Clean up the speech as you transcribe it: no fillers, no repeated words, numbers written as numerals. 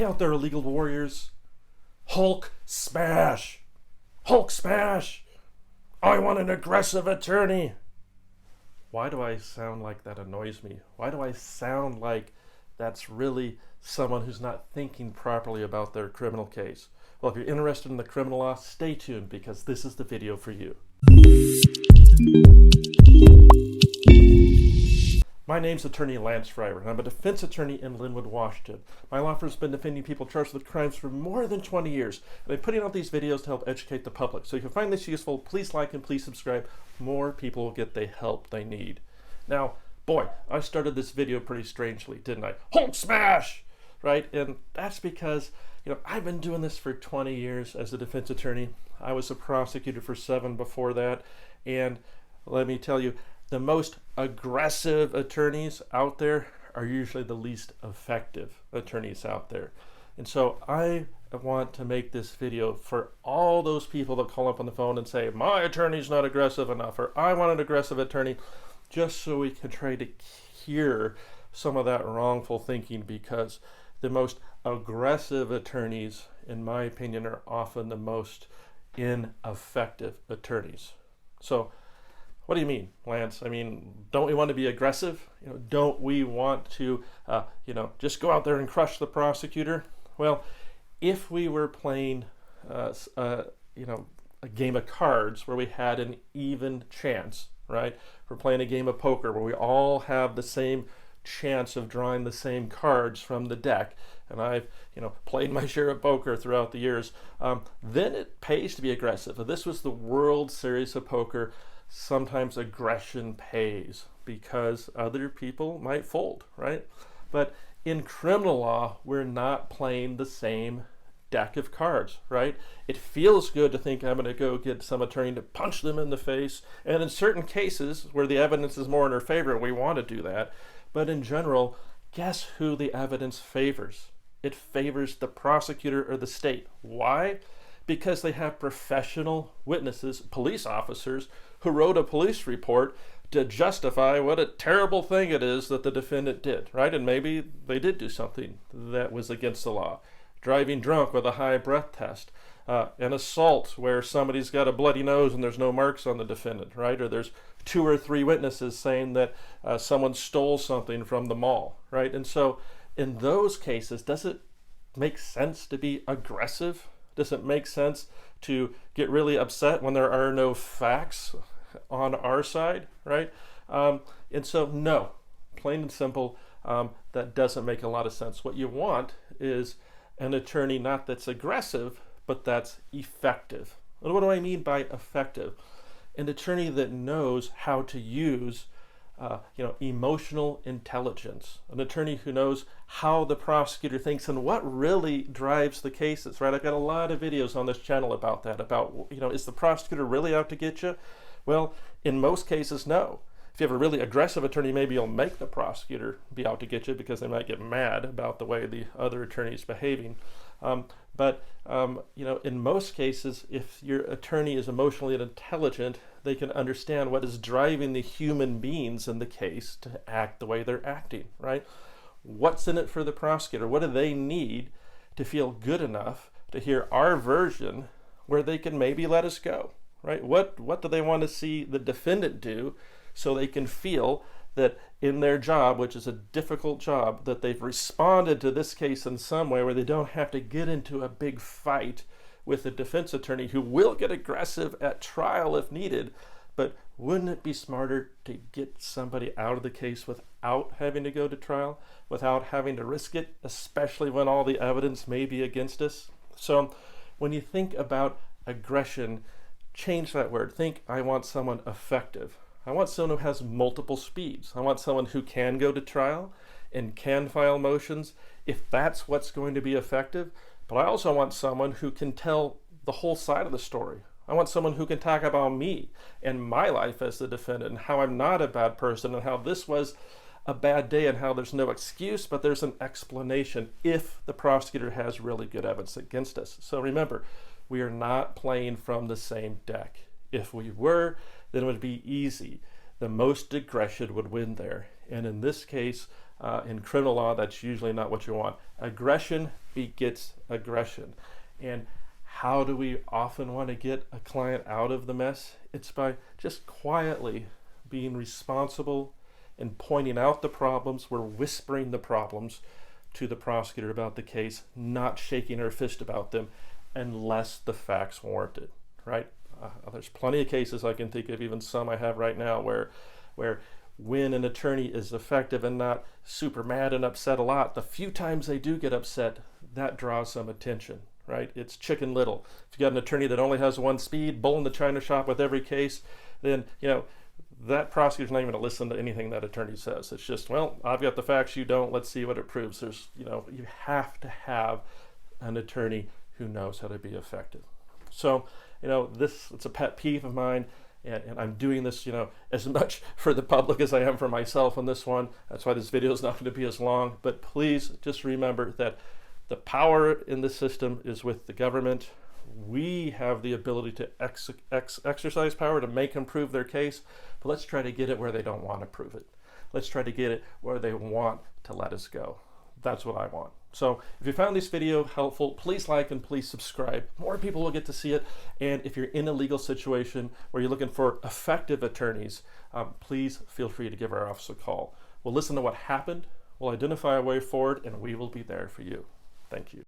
Hey out there, illegal warriors. Hulk smash! Hulk smash! I want an aggressive attorney. Why do I sound like that annoys me? Why do I sound like that's really someone who's not thinking properly about their criminal case? Well, if you're interested in the criminal law, stay tuned because this is the video for you. My name's Attorney Lance Fryrear, and I'm a defense attorney in Lynnwood, Washington. My law firm's been defending people charged with crimes for more than 20 years, and I'm putting out these videos to help educate the public. So if you find this useful, please like and please subscribe. More people will get the help they need. Now, boy, I started this video pretty strangely, didn't I? Hulk smash! Right? And that's because, I've been doing this for 20 years as a defense attorney. I was a prosecutor for 7 before that, and let me tell you, the most aggressive attorneys out there are usually the least effective attorneys out there. And so I want to make this video for all those people that call up on the phone and say, my attorney's not aggressive enough, or I want an aggressive attorney, just so we can try to cure some of that wrongful thinking, because the most aggressive attorneys, in my opinion, are often the most ineffective attorneys. So what do you mean, Lance? I mean, don't we want to be aggressive? Don't we want to, just go out there and crush the prosecutor? Well, if we were playing, a game of cards where we had an even chance, right? We're playing a game of poker where we all have the same chance of drawing the same cards from the deck, and I've played my share of poker throughout the years, then it pays to be aggressive. If this was the World Series of Poker, sometimes aggression pays because other people might fold, right? But in criminal law, we're not playing the same deck of cards, right? It feels good to think I'm going to go get some attorney to punch them in the face, and in certain cases where the evidence is more in our favor, we want to do that. But in general, guess who the evidence favors? It favors the prosecutor or the state. Why? Because they have professional witnesses, police officers, who wrote a police report to justify what a terrible thing it is that the defendant did, right? And maybe they did do something that was against the law. Driving drunk with a high breath test, an assault where somebody's got a bloody nose and there's no marks on the defendant, right? Or there's 2 or 3 witnesses saying that someone stole something from the mall, right? And so in those cases, does it make sense to be aggressive? Does it make sense to get really upset when there are no facts on our side, right? And so, no, plain and simple, that doesn't make a lot of sense. What you want is an attorney not that's aggressive, but that's effective. And what do I mean by effective? An attorney that knows how to use emotional intelligence, an attorney who knows how the prosecutor thinks and what really drives the cases, right? I've got a lot of videos on this channel about that, about, is the prosecutor really out to get you? Well, in most cases, no. If you have a really aggressive attorney, maybe you'll make the prosecutor be out to get you because they might get mad about the way the other attorney is behaving. But in most cases, if your attorney is emotionally intelligent, they can understand what is driving the human beings in the case to act the way they're acting, right? What's in it for the prosecutor? What do they need to feel good enough to hear our version where they can maybe let us go, right? What do they want to see the defendant do so they can feel that in their job, which is a difficult job, that they've responded to this case in some way where they don't have to get into a big fight with a defense attorney who will get aggressive at trial if needed. But wouldn't it be smarter to get somebody out of the case without having to go to trial, without having to risk it, especially when all the evidence may be against us? So when you think about aggression, change that word. Think, I want someone effective. I want someone who has multiple speeds. I want someone who can go to trial and can file motions if that's what's going to be effective. But I also want someone who can tell the whole side of the story. I want someone who can talk about me and my life as the defendant and how I'm not a bad person and how this was a bad day and how there's no excuse, but there's an explanation if the prosecutor has really good evidence against us. So remember, we are not playing from the same deck. If we were, then it would be easy. The most aggression would win there. And in this case, In criminal law, that's usually not what you want. Aggression begets aggression. And how do we often want to get a client out of the mess? It's by just quietly being responsible and pointing out the problems. We're whispering the problems to the prosecutor about the case, not shaking our fist about them unless the facts warrant it, right? There's plenty of cases I can think of, even some I have right now, where when an attorney is effective and not super mad and upset a lot, the few times they do get upset, that draws some attention, right? It's Chicken Little. If you got an attorney that only has one speed, bull in the china shop with every case, then, that prosecutor's not even going to listen to anything that attorney says. It's just, well, I've got the facts, you don't, let's see what it proves. There's, you have to have an attorney who knows how to be effective. So, it's a pet peeve of mine, and I'm doing this, as much for the public as I am for myself on this one. That's why this video is not going to be as long, but please just remember that the power in the system is with the government. We have the ability to exercise power to make them prove their case, but let's try to get it where they don't want to prove it. Let's try to get it where they want to let us go. That's what I want. So if you found this video helpful, please like and please subscribe. More people will get to see it. And if you're in a legal situation where you're looking for effective attorneys, please feel free to give our office a call. We'll listen to what happened, we'll identify a way forward, and we will be there for you. Thank you.